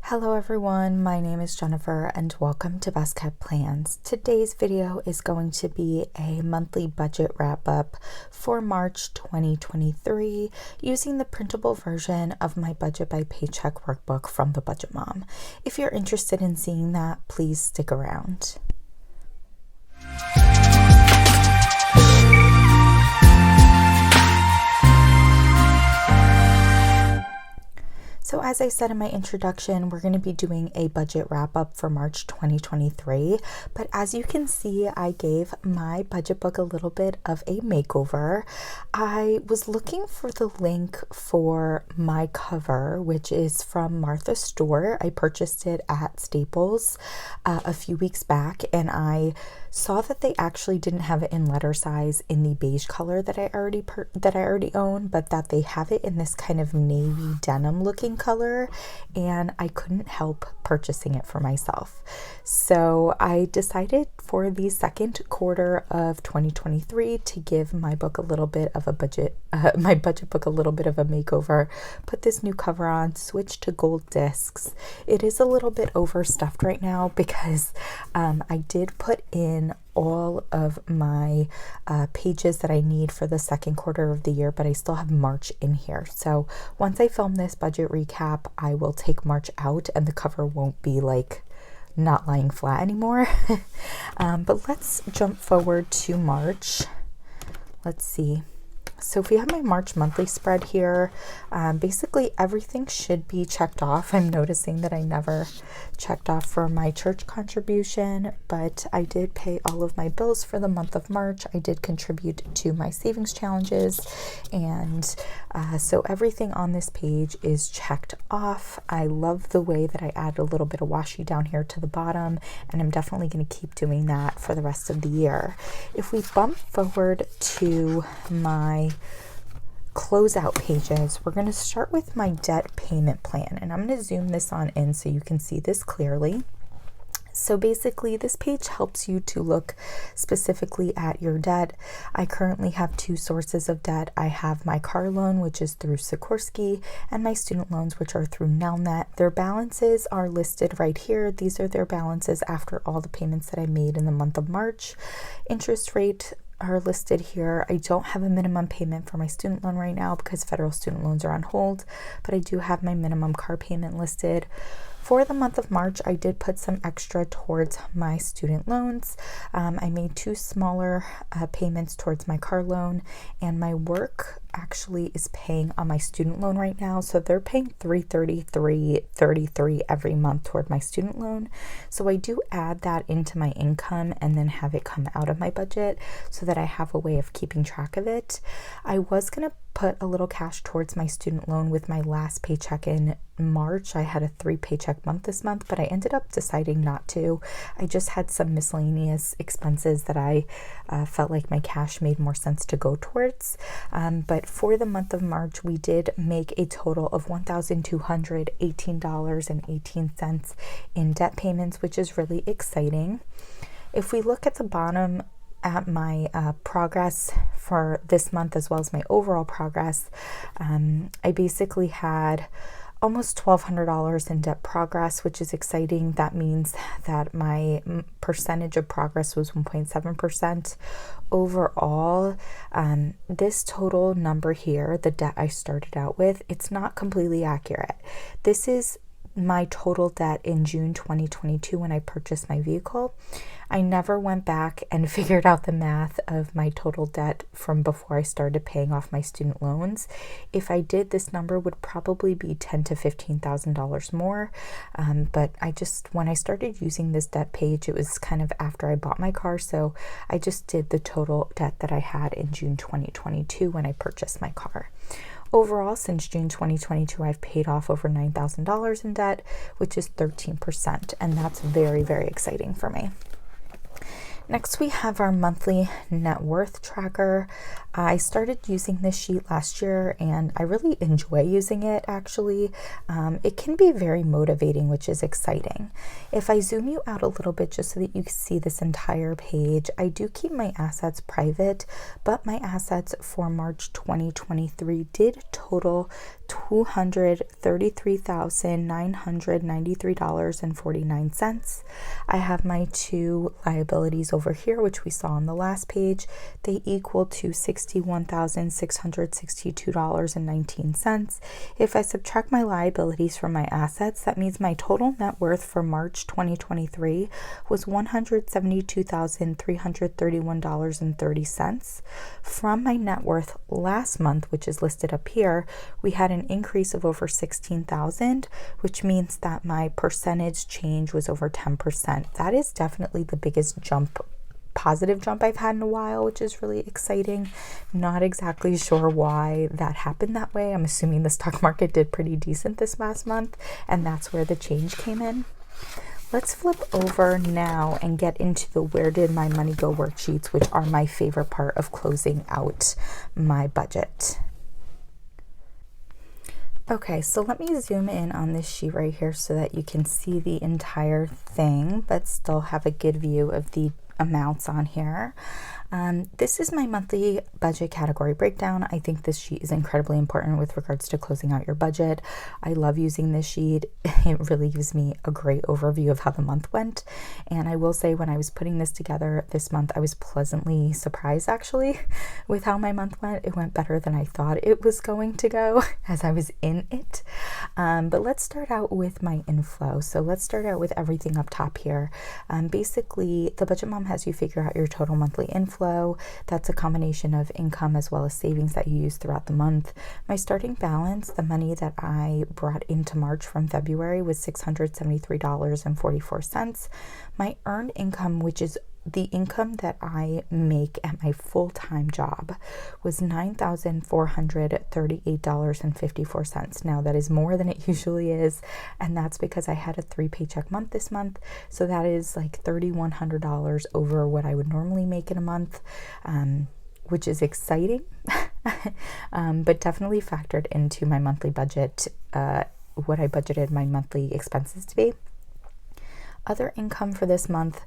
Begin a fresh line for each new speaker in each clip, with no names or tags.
Hello everyone, my name is Jennifer and welcome to Best Kept Plans. Today's video is going to be a monthly budget wrap up for March 2023 using the printable version of my Budget by Paycheck workbook from the Budget Mom. If you're interested in seeing that, please stick around. So as I said in my introduction, we're going to be doing a budget wrap up for March 2023. But as you can see, I gave my budget book a little bit of a makeover. I was looking for the link for my cover, which is from Martha's Store. I purchased it at Staples a few weeks back, and I saw that they actually didn't have it in letter size in the beige color that I already own, but that they have it in this kind of navy denim looking color, and I couldn't help purchasing it for myself. So I decided for the second quarter of 2023 to give my book a little bit of a my budget book a little bit of a makeover, put this new cover on, switch to gold discs. It is a little bit overstuffed right now because I did put in all of my pages that I need for the second quarter of the year, but I still have March in here. So once I film this budget recap, I will take March out and the cover won't be like not lying flat anymore. But let's jump forward to March. Let's see. So if we have my March monthly spread here, basically everything should be checked off. I'm noticing that I never checked off for my church contribution, but I did pay all of my bills for the month of March. I did contribute to my savings challenges, and so everything on this page is checked off. I love the way that I add a little bit of washi down here to the bottom, and I'm definitely going to keep doing that for the rest of the year. If we bump forward to my closeout pages, we're going to start with my debt payment plan, and I'm going to zoom this on in so you can see this clearly. So basically this page helps you to look specifically at your debt. I currently have two sources of debt. I have my car loan, which is through Sikorsky, and my student loans, which are through Nelnet. Their balances are listed right here. These are their balances after all the payments that I made in the month of March. Interest rate are listed here. I don't have a minimum payment for my student loan right now because federal student loans are on hold, but I do have my minimum car payment listed. For the month of March, I did put some extra towards my student loans. I made two smaller payments towards my car loan, and my work actually is paying on my student loan right now. So they're paying $333.33 every month toward my student loan. So I do add that into my income and then have it come out of my budget so that I have a way of keeping track of it. I was going to put a little cash towards my student loan with my last paycheck in March. I had a 3 paycheck month this month, but I ended up deciding not to. I just had some miscellaneous expenses that I felt like my cash made more sense to go towards. But for the month of March, we did make a total of $1,218.18 in debt payments, which is really exciting. If we look at the bottom at my progress for this month as well as my overall progress, I basically had almost $1,200 in debt progress, which is exciting. That means that my percentage of progress was 1.7%. Overall, this total number here, the debt I started out with, it's not completely accurate. This is my total debt in June 2022 when I purchased my vehicle. I never went back and figured out the math of my total debt from before I started paying off my student loans. If I did, this number would probably be $10,000 to $15,000 more. But when I started using this debt page, it was kind of after I bought my car. So I just did the total debt that I had in June 2022 when I purchased my car. Overall, since June 2022, I've paid off over $9,000 in debt, which is 13%, and that's very, very exciting for me. Next, we have our monthly net worth tracker. I started using this sheet last year and I really enjoy using it actually. It can be very motivating, which is exciting. If I zoom you out a little bit just so that you can see this entire page, I do keep my assets private, but my assets for March 2023 did total $233,993.49. I have my two liabilities over here, which we saw on the last page. They equal to $61,662.19. If I subtract my liabilities from my assets, that means my total net worth for March 2023 was $172,331.30. From my net worth last month, which is listed up here, we had an increase of over 16,000, which means that my percentage change was over 10%. That is definitely the biggest positive jump I've had in a while, which is really exciting. Not exactly sure why that happened that way. I'm assuming the stock market did pretty decent this last month, and that's where the change came in. Let's flip over now and get into the Where Did My Money Go worksheets, which are my favorite part of closing out my budget. Okay, so let me zoom in on this sheet right here so that you can see the entire thing, but still have a good view of the amounts on here. This is my monthly budget category breakdown. I think this sheet is incredibly important with regards to closing out your budget. I love using this sheet. It really gives me a great overview of how the month went. And I will say, when I was putting this together this month, I was pleasantly surprised actually with how my month went. It went better than I thought it was going to go as I was in it. But let's start out with my inflow. So let's start out with everything up top here. Basically, the Budget Mom has you figure out your total monthly inflow. That's a combination of income as well as savings that you use throughout the month. My starting balance, the money that I brought into March from February, was $673.44. My earned income, which is the income that I make at my full-time job, was $9,438.54. Now that is more than it usually is, and that's because I had a 3-paycheck month this month, so that is like $3,100 over what I would normally make in a month, which is exciting, but definitely factored into my monthly budget, what I budgeted my monthly expenses to be. Other income for this month,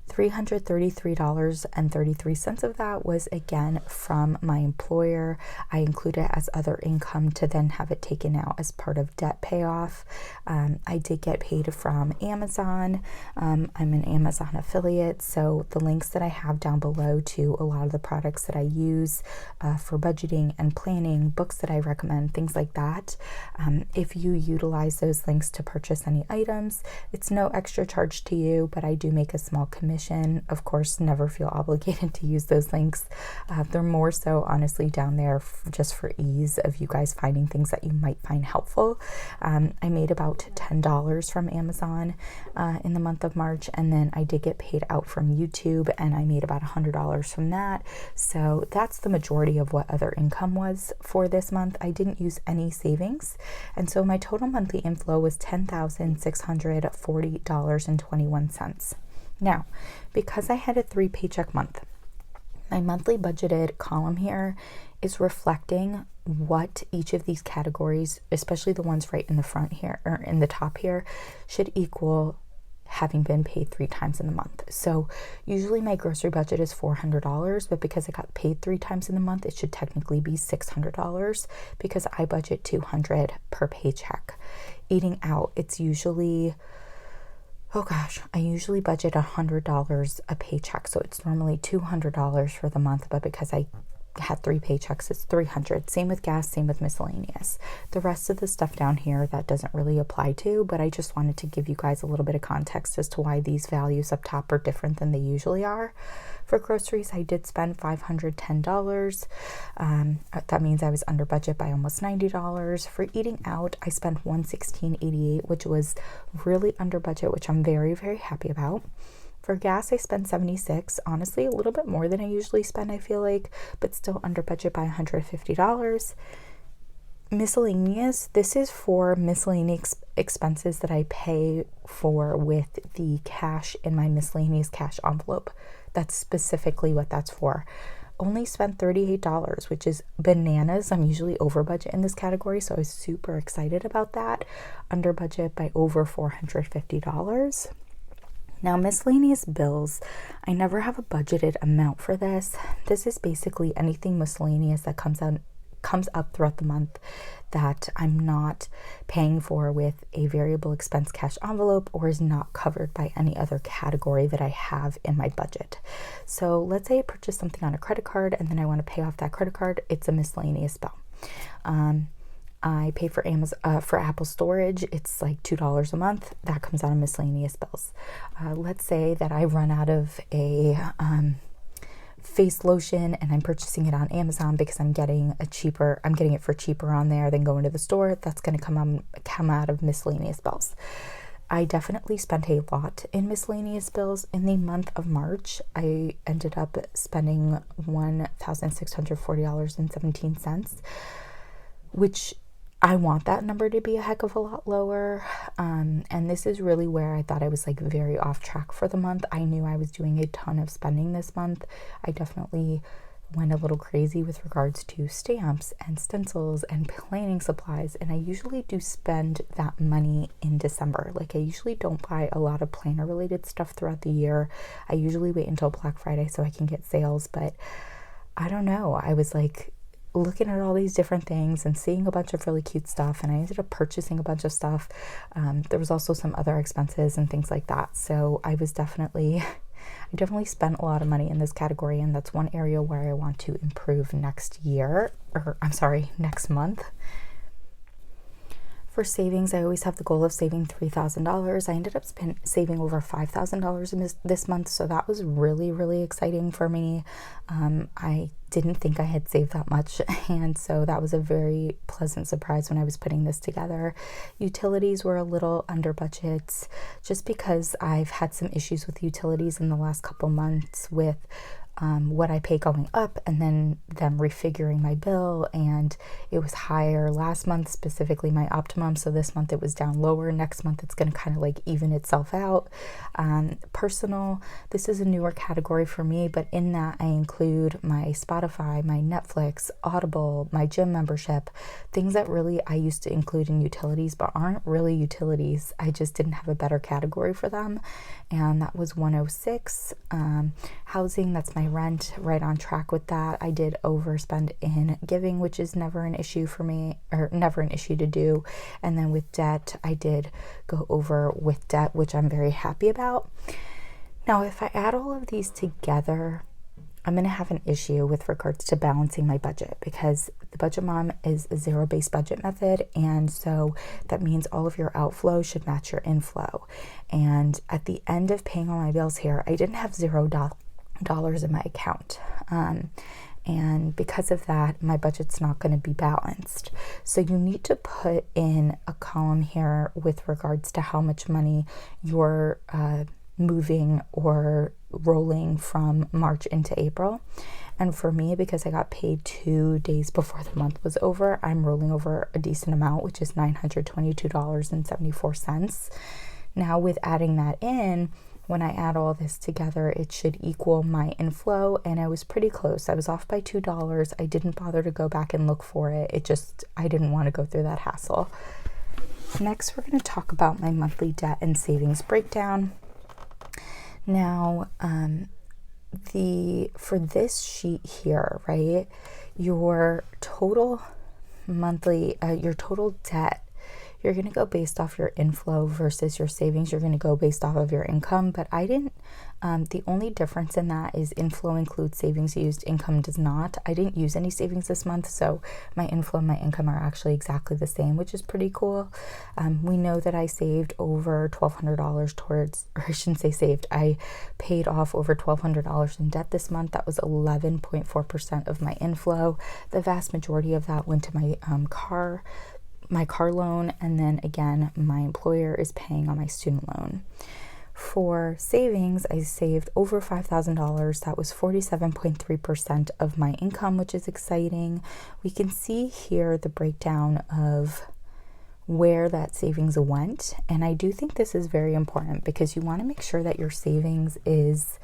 $333.33 of that was again from my employer. I include it as other income to then have it taken out as part of debt payoff. I did get paid from Amazon. I'm an Amazon affiliate, so the links that I have down below to a lot of the products that I use for budgeting and planning, books that I recommend, things like that. If you utilize those links to purchase any items, it's no extra charge to you, but I do make a small commission. Of course, never feel obligated to use those links. They're more so honestly down there just for ease of you guys finding things that you might find helpful. I made about $10 from Amazon in the month of March, and then I did get paid out from YouTube, and I made about $100 from that. So that's the majority of what other income was for this month. I didn't use any savings, and so my total monthly inflow was $10,640.21. Now, because I had a 3-paycheck month, my monthly budgeted column here is reflecting what each of these categories, especially the ones right in the front here or in the top here, should equal having been paid 3 times in the month. So usually my grocery budget is $400, but because I got paid 3 times in the month, it should technically be $600 because I budget $200 per paycheck. Eating out, it's usually, I usually budget $100 a paycheck. So it's normally $200 for the month, but because I had 3 paychecks, it's $300. Same with gas, same with miscellaneous. The rest of the stuff down here, that doesn't really apply to, but I just wanted to give you guys a little bit of context as to why these values up top are different than they usually are. For groceries, I did spend $510. That means I was under budget by almost $90. For eating out, I spent $116.88, which was really under budget, which I'm very, very happy about. For gas, I spent $76, honestly, a little bit more than I usually spend, I feel like, but still under budget by $150. Miscellaneous, this is for miscellaneous expenses that I pay for with the cash in my miscellaneous cash envelope. That's specifically what that's for. only spent $38, which is bananas. I'm usually over budget in this category, so I was super excited about that. Under budget by over $450. Now, miscellaneous bills, I never have a budgeted amount for this. This is basically anything miscellaneous that comes up throughout the month that I'm not paying for with a variable expense cash envelope or is not covered by any other category that I have in my budget. So let's say I purchase something on a credit card and then I want to pay off that credit card. It's a miscellaneous bill. I pay for for Apple storage. It's like $2 a month. That comes out of miscellaneous bills. Let's say that I run out of a face lotion and I'm purchasing it on Amazon because I'm getting it for cheaper on there than going to the store. That's going to come out of miscellaneous bills. I definitely spent a lot in miscellaneous bills. In the month of March, I ended up spending $1,640.17, which I want that number to be a heck of a lot lower. And this is really where I thought I was like very off track for the month. I knew I was doing a ton of spending this month. I definitely went a little crazy with regards to stamps and stencils and planning supplies. And I usually do spend that money in December. Like I usually don't buy a lot of planner related stuff throughout the year. I usually wait until Black Friday so I can get sales. But I don't know. I was like looking at all these different things and seeing a bunch of really cute stuff, and I ended up purchasing a bunch of stuff. There was also some other expenses and things like that. So I definitely spent a lot of money in this category, and that's one area where I want to improve next month. For savings, I always have the goal of saving $3,000. I ended up saving over $5,000 this month, so that was really, really exciting for me. I didn't think I had saved that much, and so that was a very pleasant surprise when I was putting this together. Utilities were a little under budget just because I've had some issues with utilities in the last couple months with what I pay going up and then them refiguring my bill, and it was higher last month, specifically my optimum, so this month it was down lower. Next month it's going to kind of like even itself out. Personal, this is a newer category for me, but in that I include my Spotify, my Netflix, Audible, my gym membership, things that really I used to include in utilities but aren't really utilities. I just didn't have a better category for them, and that was $106. Housing, that's my rent, right on track with that. I did overspend in giving, which is never an issue for me, or never an issue to do. And then with debt, I did go over with debt, which I'm very happy about. Now, if I add all of these together, I'm going to have an issue with regards to balancing my budget, because the Budget Mom is a zero-based budget method, and so that means all of your outflow should match your inflow. And at the end of paying all my bills here, I didn't have $0 in my account. And because of that, my budget's not going to be balanced. So you need to put in a column here with regards to how much money you're moving or rolling from March into April. And for me, because I got paid 2 days before the month was over, I'm rolling over a decent amount, which is $922.74. Now, with adding that in, when I add all this together, it should equal my inflow, and I was pretty close. I was off by $2. I didn't bother to go back and look for it. I didn't want to go through that hassle. Next, we're going to talk about my monthly debt and savings breakdown. Now, for this sheet here, right, your total monthly, your total debt, you're going to go based off your inflow versus your savings. You're going to go based off of your income, but the only difference in that is inflow includes savings used, income does not. I didn't use any savings this month, so my inflow and my income are actually exactly the same, which is pretty cool. We know that I saved over $1,200 towards, or I shouldn't say saved, I paid off over $1,200 in debt this month. That was 11.4% of my inflow. The vast majority of that went to my car loan, and then again, my employer is paying on my student loan. For savings, I saved over $5,000. That was 47.3% of my income, which is exciting. We can see here the breakdown of where that savings went, and I do think this is very important because you want to make sure that your savings is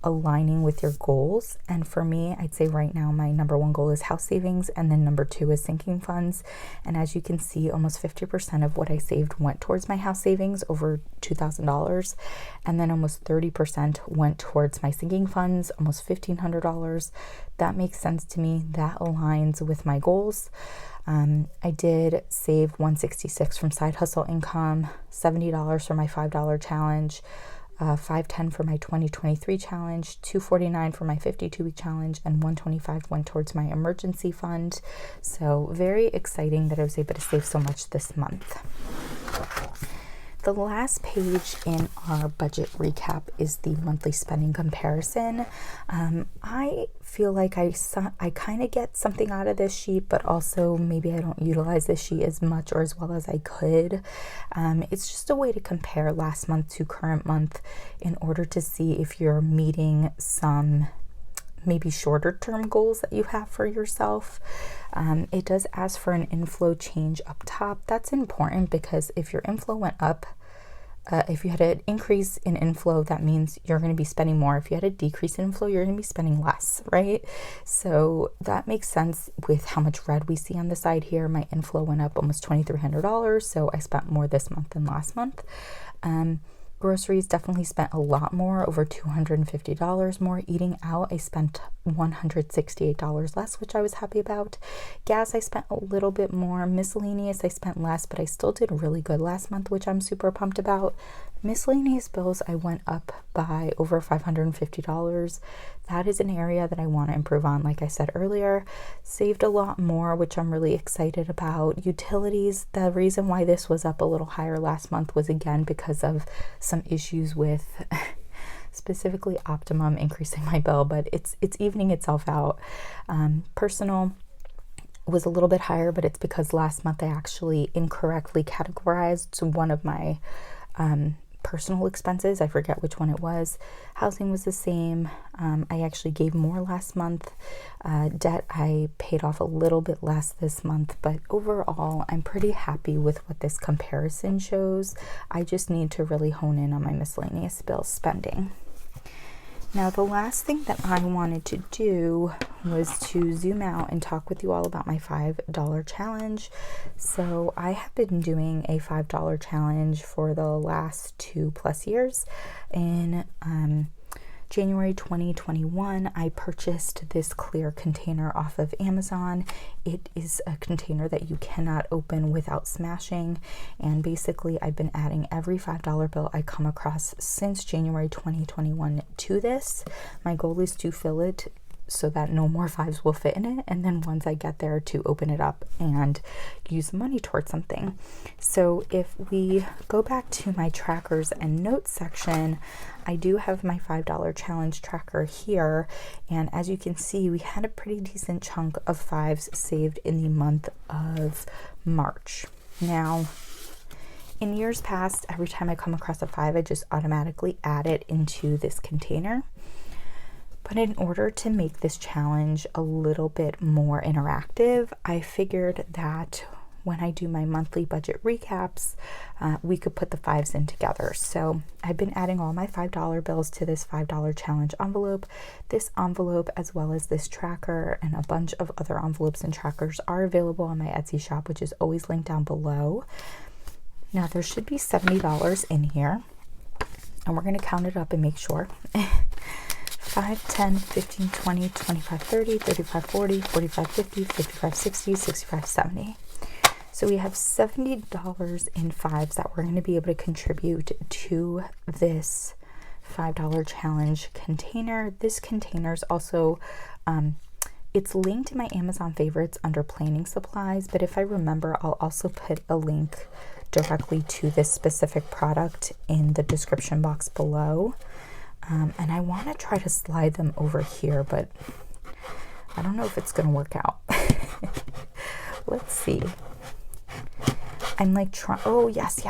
aligning with your goals. And for me, I'd say right now my number one goal is house savings, and then number two is sinking funds. And as you can see, almost 50% of what I saved went towards my house savings, over $2,000, and then almost 30% went towards my sinking funds, almost $1,500. That makes sense to me. That aligns with my goals. I did save $166 from side hustle income, $70 for my $5 challenge, $510 for my 2023 challenge, $249 for my 52-week challenge, and $125 went towards my emergency fund. So very exciting that I was able to save so much this month. The last page in our budget recap is the monthly spending comparison. I feel like I kind of get something out of this sheet, but also maybe I don't utilize this sheet as much or as well as I could. It's just a way to compare last month to current month in order to see if you're meeting some maybe shorter term goals that you have for yourself. It does ask for an inflow change up top. That's important because if your inflow went up, if you had an increase in inflow, that means you're going to be spending more. If you had a decrease in inflow, you're going to be spending less, right? So that makes sense with how much red we see on the side here. My inflow went up almost $2,300, so I spent more this month than last month. Groceries definitely spent a lot more, over $250 more. Eating out, I spent $168 less, which I was happy about. Gas, I spent a little bit more. Miscellaneous, I spent less, but I still did really good last month, which I'm super pumped about. Miscellaneous bills, I went up by over $550. That is an area that I want to improve on, like I said earlier. Saved a lot more, which I'm really excited about. Utilities, the reason why this was up a little higher last month was again because of some issues with specifically Optimum increasing my bill, but it's evening itself out. Personal was a little bit higher, but it's because last month I actually incorrectly categorized one of my personal expenses. I forget which one it was. Housing was the same. I actually gave more last month. Debt, I paid off a little bit less this month, but overall, I'm pretty happy with what this comparison shows. I just need to really hone in on my miscellaneous bill spending. Now, the last thing that I wanted to do was to zoom out and talk with you all about my $5 challenge. So I have been doing a $5 challenge for the last 2+ years. In January 2021, I purchased this clear container off of Amazon. It is a container that you cannot open without smashing. And basically, I've been adding every $5 bill I come across since January 2021 to this. My goal is to fill it so that no more fives will fit in it, and then once I get there, to open it up and use money towards something. So if we go back to my trackers and notes section, I do have my $5 challenge tracker here, and as you can see, we had a pretty decent chunk of fives saved in the month of March. Now, in years past, every time I come across a five, I just automatically add it into this container. But in order to make this challenge a little bit more interactive, I figured that when I do my monthly budget recaps, we could put the fives in together. So I've been adding all my $5 bills to this $5 challenge envelope. This envelope, as well as this tracker and a bunch of other envelopes and trackers, are available on my Etsy shop, which is always linked down below. Now there should be $70 in here, and we're going to count it up and make sure. 5, 10, 15, 20, 25, 30, 35, 40, 45, 50, 55, 60, 65, 70. So we have $70 in fives that we're going to be able to contribute to this $5 challenge container. This container is also, it's linked in my Amazon favorites under planning supplies, but if I remember, I'll also put a link directly to this specific product in the description box below. And I want to try to slide them over here, but I don't know if it's going to work out. Let's see. I'm like oh, yes.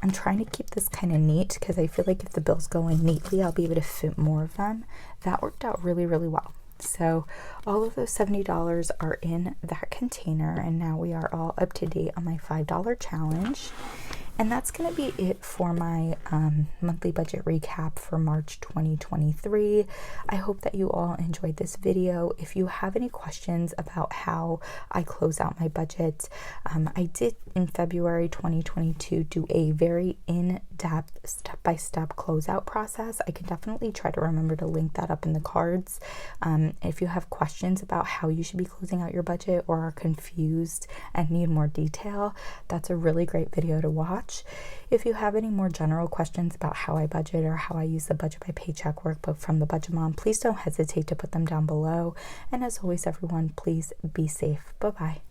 I'm trying to keep this kind of neat because I feel like if the bills go in neatly, I'll be able to fit more of them. That worked out really, really well. So all of those $70 are in that container, and now we are all up to date on my $5 challenge. And that's going to be it for my monthly budget recap for March 2023. I hope that you all enjoyed this video. If you have any questions about how I close out my budget, I did in February 2022 do a very in-depth step-by-step closeout process. I can definitely try to remember to link that up in the cards. If you have questions about how you should be closing out your budget or are confused and need more detail, that's a really great video to watch. If you have any more general questions about how I budget or how I use the Budget by Paycheck workbook from the Budget Mom, please don't hesitate to put them down below. And as always, everyone, please be safe. Bye-bye.